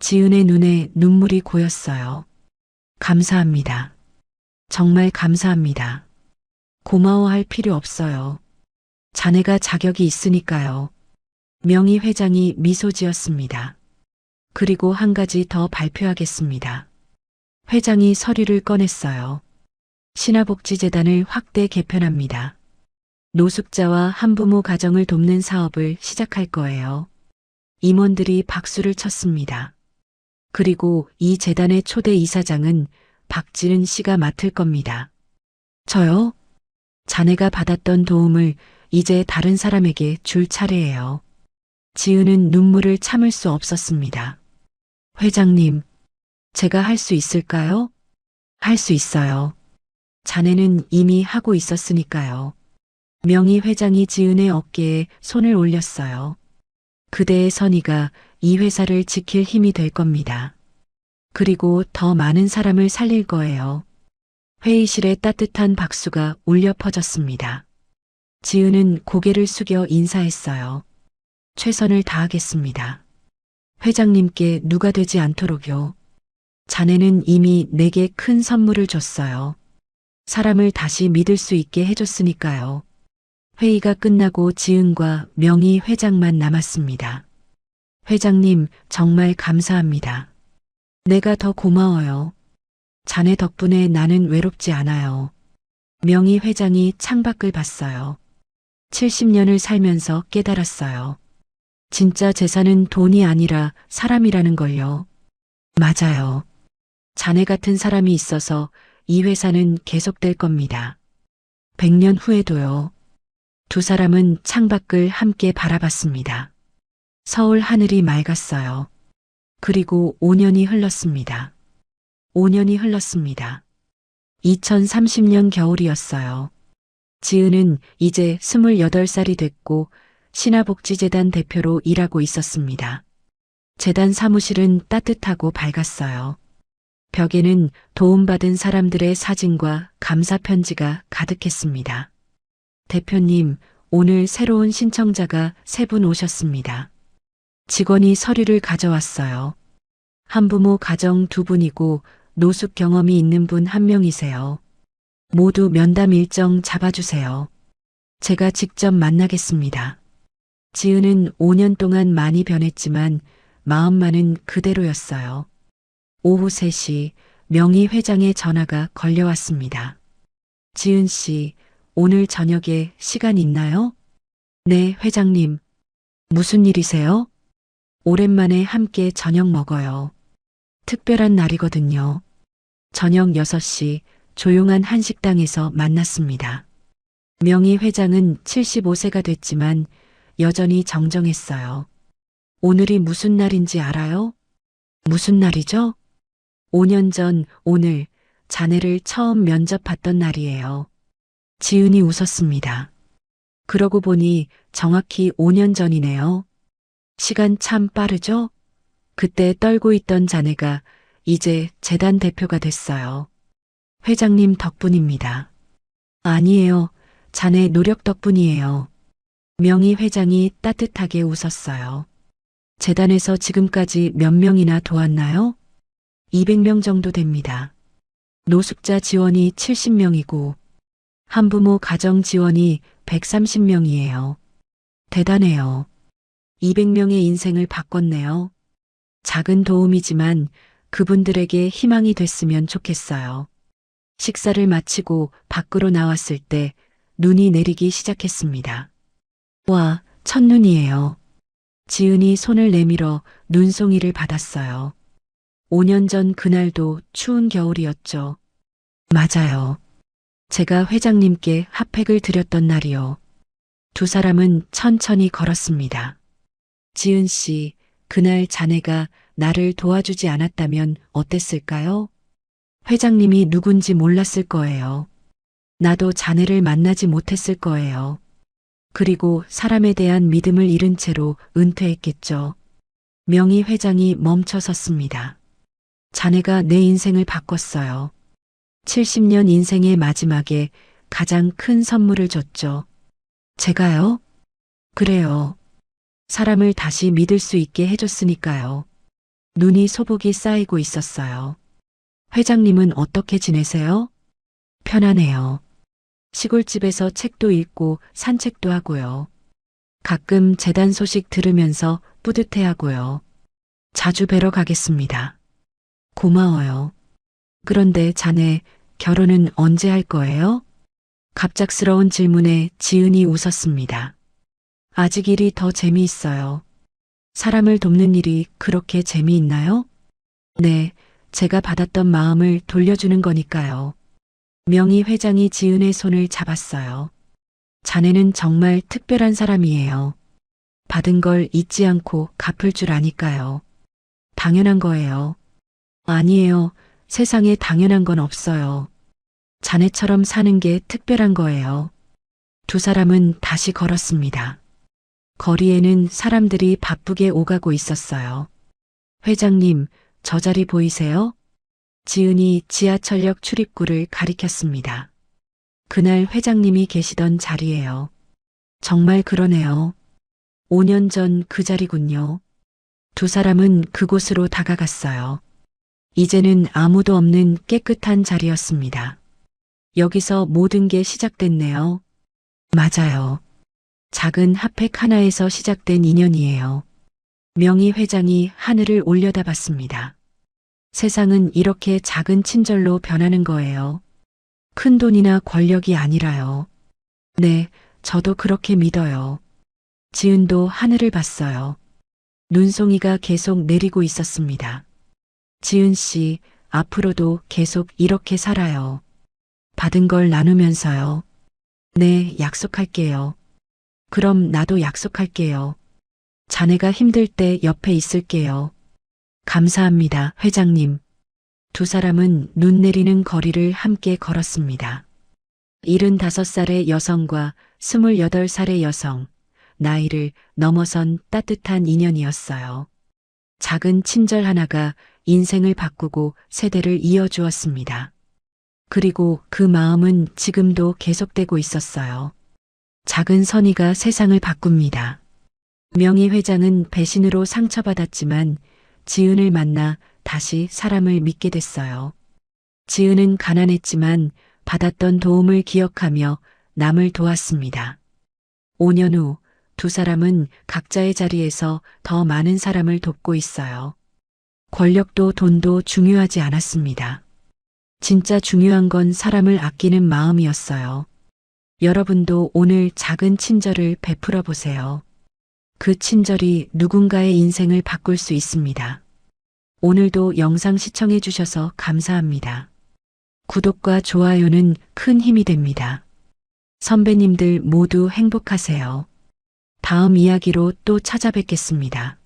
지은의 눈에 눈물이 고였어요. 감사합니다. 정말 감사합니다. 고마워할 필요 없어요. 자네가 자격이 있으니까요. 명희 회장이 미소 지었습니다. 그리고 한 가지 더 발표하겠습니다. 회장이 서류를 꺼냈어요. 신화복지재단을 확대 개편합니다. 노숙자와 한부모 가정을 돕는 사업을 시작할 거예요. 임원들이 박수를 쳤습니다. 그리고 이 재단의 초대 이사장은 박지은 씨가 맡을 겁니다. 저요? 자네가 받았던 도움을 이제 다른 사람에게 줄 차례예요. 지은은 눈물을 참을 수 없었습니다. 회장님, 제가 할 수 있을까요? 할 수 있어요. 자네는 이미 하고 있었으니까요. 명희 회장이 지은의 어깨에 손을 올렸어요. 그대의 선의가 이 회사를 지킬 힘이 될 겁니다. 그리고 더 많은 사람을 살릴 거예요. 회의실에 따뜻한 박수가 울려 퍼졌습니다. 지은은 고개를 숙여 인사했어요. 최선을 다하겠습니다. 회장님께 누가 되지 않도록요. 자네는 이미 내게 큰 선물을 줬어요. 사람을 다시 믿을 수 있게 해줬으니까요. 회의가 끝나고 지은과 명희 회장만 남았습니다. 회장님, 정말 감사합니다. 내가 더 고마워요. 자네 덕분에 나는 외롭지 않아요. 명희 회장이 창밖을 봤어요. 70년을 살면서 깨달았어요. 진짜 재산은 돈이 아니라 사람이라는 걸요. 맞아요. 자네 같은 사람이 있어서 이 회사는 계속될 겁니다. 100년 후에도요. 두 사람은 창밖을 함께 바라봤습니다. 서울 하늘이 맑았어요. 그리고 5년이 흘렀습니다. 5년이 흘렀습니다. 2030년 겨울이었어요. 지은은 이제 28살이 됐고 신화복지재단 대표로 일하고 있었습니다. 재단 사무실은 따뜻하고 밝았어요. 벽에는 도움받은 사람들의 사진과 감사 편지가 가득했습니다. 대표님, 오늘 새로운 신청자가 3분 오셨습니다. 직원이 서류를 가져왔어요. 한부모 가정 2분이고 노숙 경험이 있는 분 1명이세요. 모두 면담 일정 잡아주세요. 제가 직접 만나겠습니다. 지은은 5년 동안 많이 변했지만 마음만은 그대로였어요. 오후 3시 명희 회장의 전화가 걸려왔습니다. 지은 씨, 오늘 저녁에 시간 있나요? 네, 회장님. 무슨 일이세요? 오랜만에 함께 저녁 먹어요. 특별한 날이거든요. 저녁 6시 조용한 한식당에서 만났습니다. 명희 회장은 75세가 됐지만 여전히 정정했어요. 오늘이 무슨 날인지 알아요? 무슨 날이죠? 5년 전 오늘 자네를 처음 면접 봤던 날이에요. 지은이 웃었습니다. 그러고 보니 정확히 5년 전이네요. 시간 참 빠르죠? 그때 떨고 있던 자네가 이제 재단 대표가 됐어요. 회장님 덕분입니다. 아니에요. 자네 노력 덕분이에요. 명희 회장이 따뜻하게 웃었어요. 재단에서 지금까지 몇 명이나 도왔나요? 200명 정도 됩니다. 노숙자 지원이 70명이고 한부모 가정 지원이 130명이에요. 대단해요. 200명의 인생을 바꿨네요. 작은 도움이지만 그분들에게 희망이 됐으면 좋겠어요. 식사를 마치고 밖으로 나왔을 때 눈이 내리기 시작했습니다. 와, 첫눈이에요. 지은이 손을 내밀어 눈송이를 받았어요. 5년 전 그날도 추운 겨울이었죠. 맞아요. 제가 회장님께 핫팩을 드렸던 날이요. 두 사람은 천천히 걸었습니다. 지은 씨, 그날 자네가 나를 도와주지 않았다면 어땠을까요? 회장님이 누군지 몰랐을 거예요. 나도 자네를 만나지 못했을 거예요. 그리고 사람에 대한 믿음을 잃은 채로 은퇴했겠죠. 명희 회장이 멈춰 섰습니다. 자네가 내 인생을 바꿨어요. 70년 인생의 마지막에 가장 큰 선물을 줬죠. 제가요? 그래요. 사람을 다시 믿을 수 있게 해줬으니까요. 눈이 소복이 쌓이고 있었어요. 회장님은 어떻게 지내세요? 편안해요. 시골집에서 책도 읽고 산책도 하고요. 가끔 재단 소식 들으면서 뿌듯해하고요. 자주 뵈러 가겠습니다. 고마워요. 그런데 자네 결혼은 언제 할 거예요? 갑작스러운 질문에 지은이 웃었습니다. 아직 일이 더 재미있어요. 사람을 돕는 일이 그렇게 재미있나요? 네, 제가 받았던 마음을 돌려주는 거니까요. 명희 회장이 지은의 손을 잡았어요. 자네는 정말 특별한 사람이에요. 받은 걸 잊지 않고 갚을 줄 아니까요. 당연한 거예요. 아니에요. 세상에 당연한 건 없어요. 자네처럼 사는 게 특별한 거예요. 두 사람은 다시 걸었습니다. 거리에는 사람들이 바쁘게 오가고 있었어요. 회장님, 저 자리 보이세요? 지은이 지하철역 출입구를 가리켰습니다. 그날 회장님이 계시던 자리예요. 정말 그러네요. 5년 전 그 자리군요. 두 사람은 그곳으로 다가갔어요. 이제는 아무도 없는 깨끗한 자리였습니다. 여기서 모든 게 시작됐네요. 맞아요. 작은 핫팩 하나에서 시작된 인연이에요. 명희 회장이 하늘을 올려다봤습니다. 세상은 이렇게 작은 친절로 변하는 거예요. 큰 돈이나 권력이 아니라요. 네, 저도 그렇게 믿어요. 지은도 하늘을 봤어요. 눈송이가 계속 내리고 있었습니다. 지은 씨, 앞으로도 계속 이렇게 살아요. 받은 걸 나누면서요. 네, 약속할게요. 그럼 나도 약속할게요. 자네가 힘들 때 옆에 있을게요. 감사합니다, 회장님. 두 사람은 눈 내리는 거리를 함께 걸었습니다. 75살의 여성과 28살의 여성, 나이를 넘어선 따뜻한 인연이었어요. 작은 친절 하나가 인생을 바꾸고 세대를 이어주었습니다. 그리고 그 마음은 지금도 계속되고 있었어요. 작은 선의가 세상을 바꿉니다. 명희 회장은 배신으로 상처받았지만 지은을 만나 다시 사람을 믿게 됐어요. 지은은 가난했지만 받았던 도움을 기억하며 남을 도왔습니다. 5년 후 두 사람은 각자의 자리에서 더 많은 사람을 돕고 있어요. 권력도 돈도 중요하지 않았습니다. 진짜 중요한 건 사람을 아끼는 마음이었어요. 여러분도 오늘 작은 친절을 베풀어 보세요. 그 친절이 누군가의 인생을 바꿀 수 있습니다. 오늘도 영상 시청해 주셔서 감사합니다. 구독과 좋아요는 큰 힘이 됩니다. 선배님들 모두 행복하세요. 다음 이야기로 또 찾아뵙겠습니다.